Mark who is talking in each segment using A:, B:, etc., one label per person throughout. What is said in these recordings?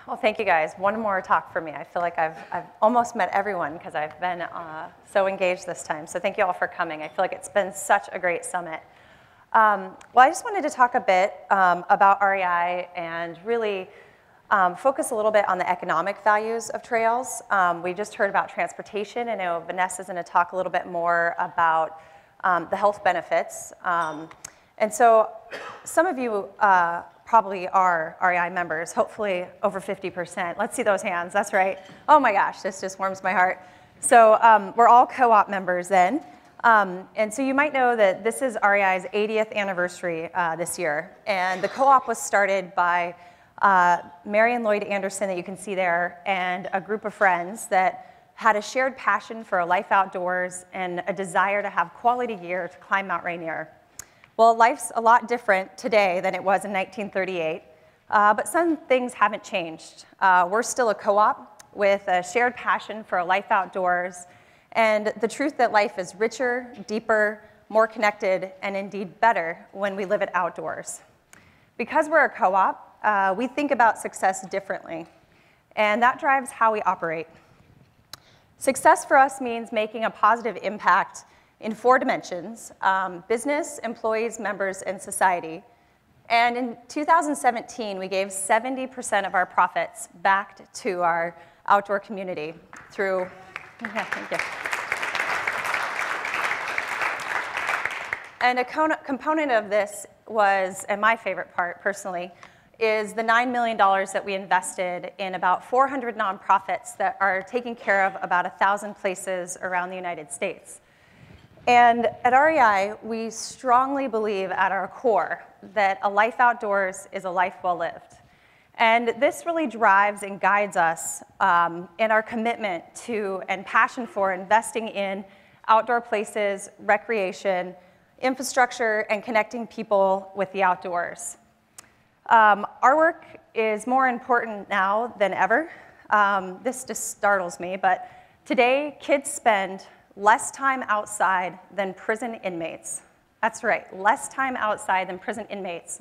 A: Well, thank you guys. One more talk for me. I feel like I've almost met everyone because I've been so engaged this time. So thank you all for coming. I feel like it's been such a great summit. Well, I just wanted to talk a bit about REI and really focus a little bit on the economic values of trails. We just heard about transportation. I know Vanessa's going to talk a little bit more about the health benefits. And so some of you probably are REI members, hopefully over 50%. Let's see those hands, that's right. Oh my gosh, this just warms my heart. So we're all co-op members then. And so you might know that this is REI's 80th anniversary this year. And the co-op was started by Mary and Lloyd Anderson that you can see there, and a group of friends that had a shared passion for a life outdoors and a desire to have quality gear to climb Mount Rainier. Well, life's a lot different today than it was in 1938, but some things haven't changed. We're still a co-op with a shared passion for a life outdoors, and the truth that life is richer, deeper, more connected, and indeed better when we live it outdoors. Because we're a co-op, we think about success differently, and that drives how we operate. Success for us means making a positive impact in 4 dimensions: business, employees, members, and society. And in 2017, we gave 70% of our profits back to our outdoor community through, thank you. And a component of this was, and my favorite part personally, is the $9 million that we invested in about 400 nonprofits that are taking care of about 1,000 places around the United States. And at REI, we strongly believe at our core that a life outdoors is a life well lived. And this really drives and guides us in our commitment to and passion for investing in outdoor places, recreation, infrastructure, and connecting people with the outdoors. Our work is more important now than ever. This just startles me, but today kids spend less time outside than prison inmates. That's right, less time outside than prison inmates.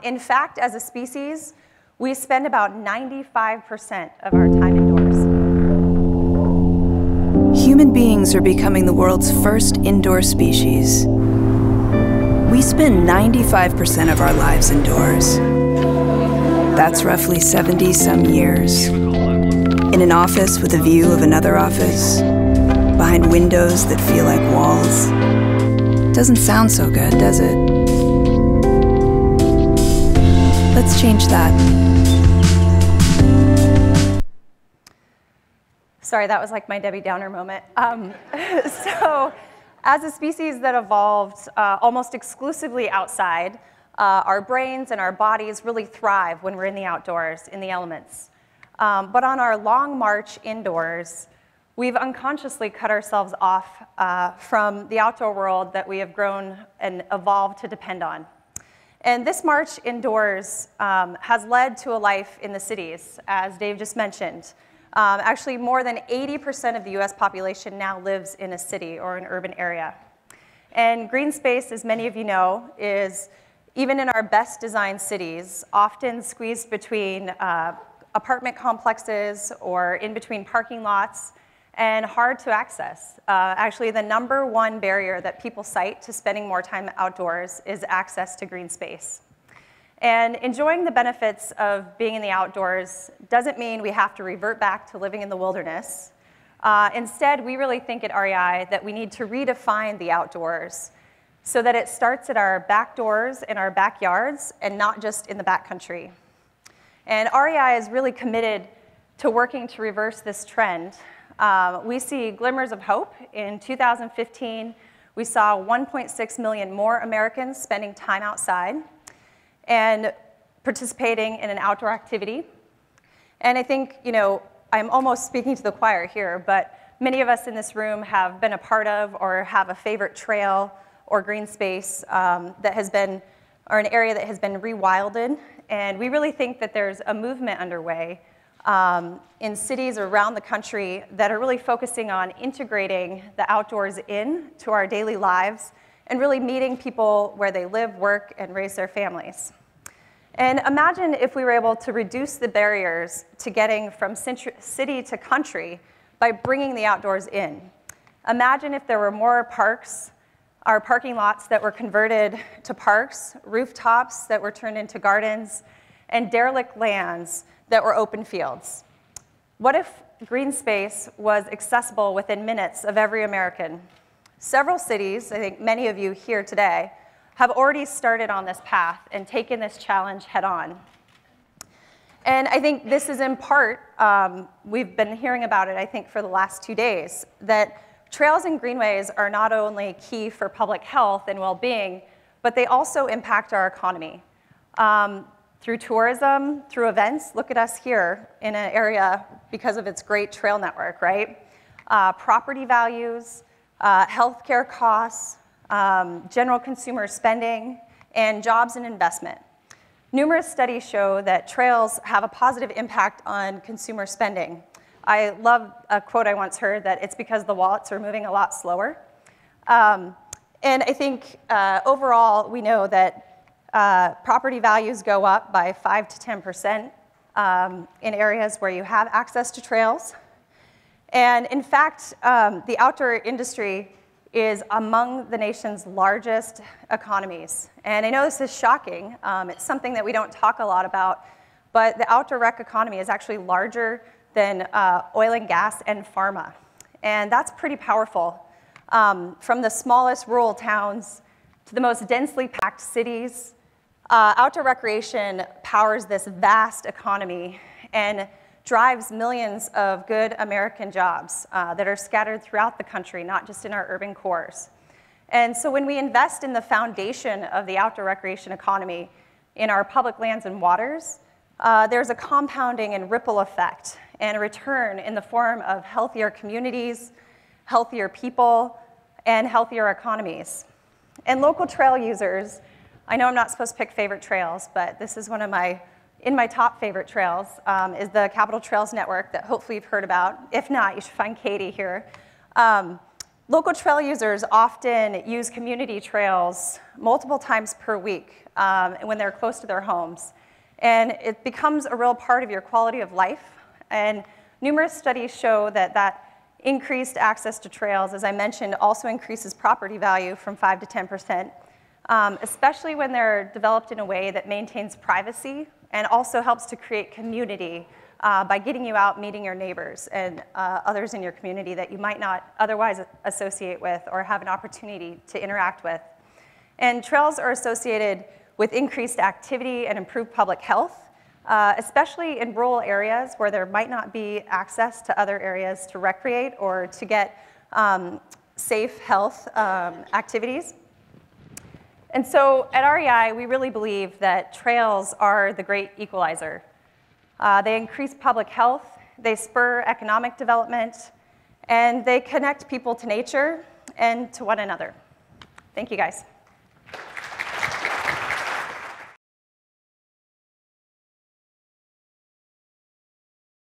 A: In fact, as a species, we spend about 95% of our time indoors.
B: Human beings are becoming the world's first indoor species. We spend 95% of our lives indoors. That's roughly 70-some years. In an office with a view of another office, behind windows that feel like walls. Doesn't sound so good, does it? Let's change that.
A: Sorry, that was like my Debbie Downer moment. So, as a species that evolved almost exclusively outside, our brains and our bodies really thrive when we're in the outdoors, in the elements. But on our long march indoors, we've unconsciously cut ourselves off from the outdoor world that we have grown and evolved to depend on. And this march indoors has led to a life in the cities, as Dave just mentioned. Actually, more than 80% of the US population now lives in a city or an urban area. And green space, as many of you know, is, even in our best designed cities, often squeezed between apartment complexes or in between parking lots, and hard to access. Actually, the #1 barrier that people cite to spending more time outdoors is access to green space. And enjoying the benefits of being in the outdoors doesn't mean we have to revert back to living in the wilderness. Instead, we really think at REI that we need to redefine the outdoors so that it starts at our back doors and our backyards and not just in the backcountry. And REI is really committed to working to reverse this trend. We see glimmers of hope. In 2015, we saw 1.6 million more Americans spending time outside and participating in an outdoor activity. And I think, I'm almost speaking to the choir here, but many of us in this room have been a part of or have a favorite trail or green space that has been, or an area that has been rewilded. And we really think that there's a movement underway in cities around the country that are really focusing on integrating the outdoors into our daily lives and really meeting people where they live, work, and raise their families. And imagine if we were able to reduce the barriers to getting from city to country by bringing the outdoors in. Imagine if there were more parks, our parking lots that were converted to parks, rooftops that were turned into gardens, and derelict lands that were open fields. What if green space was accessible within minutes of every American? Several cities, I think many of you here today, have already started on this path and taken this challenge head on. And I think this is in part, we've been hearing about it, I think, for the last 2 days, that trails and greenways are not only key for public health and well-being, but they also impact our economy. Through tourism, through events, look at us here in an area because of its great trail network, right? Property values, healthcare costs, general consumer spending, and jobs and investment. Numerous studies show that trails have a positive impact on consumer spending. I love a quote I once heard that it's because the wallets are moving a lot slower. And I think overall, we know that property values go up by 5 to 10% in areas where you have access to trails. And in fact, the outdoor industry is among the nation's largest economies. And I know this is shocking. It's something that we don't talk a lot about, but the outdoor rec economy is actually larger than oil and gas and pharma. And that's pretty powerful. From the smallest rural towns to the most densely packed cities, outdoor recreation powers this vast economy and drives millions of good American jobs that are scattered throughout the country, not just in our urban cores. And so when we invest in the foundation of the outdoor recreation economy in our public lands and waters, there's a compounding and ripple effect and a return in the form of healthier communities, healthier people, and healthier economies. And local trail users, I know I'm not supposed to pick favorite trails, but this is one of my top favorite trails is the Capitol Trails Network that hopefully you've heard about. If not, you should find Katie here. Local trail users often use community trails multiple times per week when they're close to their homes. And it becomes a real part of your quality of life. And numerous studies show that that increased access to trails, as I mentioned, also increases property value from 5 to 10%, especially when they're developed in a way that maintains privacy and also helps to create community by getting you out, meeting your neighbors and others in your community that you might not otherwise associate with or have an opportunity to interact with. And trails are associated with increased activity and improved public health, especially in rural areas where there might not be access to other areas to recreate or to get safe health activities. And so at REI, we really believe that trails are the great equalizer. They increase public health, they spur economic development, and they connect people to nature and to one another. Thank you, guys.